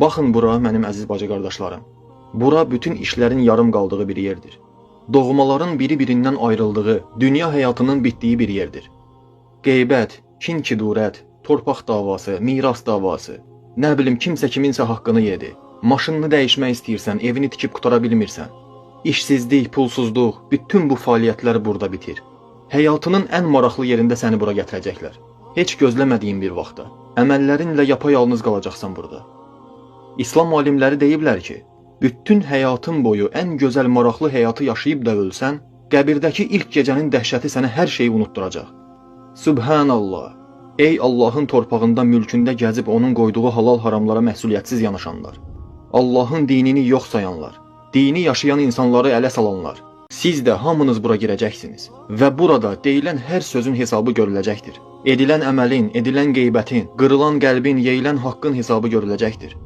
Baxın bura mənim əziz bacı qardaşlarım. Bura bütün işlərin yarım qaldığı bir yerdir. Doğmaların biri-birindən ayrıldığı, dünya həyatının bitdiyi bir yerdir. Qeybət, kin-kidurət, torpaq davası, miras davası, nə bilim kimsə kiminsə haqqını yedi. Maşınını dəyişmək istəyirsən, evini tikib qutara bilmirsən. İşsizlik, pulsuzluq, bütün bu fəaliyyətlər burada bitir. Həyatının ən maraqlı yerində səni bura gətirəcəklər. Heç gözləmədiyin bir vaxtda. Əməllərinlə yapayalnız qalacaqsan burada. İslam alimləri deyiblər ki, bütün həyatın boyu ən gözəl maraqlı həyatı yaşayıb da ölsən, qəbirdəki ilk gecənin dəhşəti sənə hər şeyi unutturacaq. Subhanallah! Ey Allahın torpağında, mülkündə gəzib onun qoyduğu halal haramlara məsuliyyətsiz yanaşanlar. Allahın dinini yox sayanlar. Dini yaşayan insanları ələ salanlar. Siz də hamınız bura girəcəksiniz. Və burada deyilən hər sözün hesabı görüləcəkdir. Edilən əməlin, edilən qeybətin, qırılan qəlbin, yeyilən haqqın hesabı görüləcəkdir.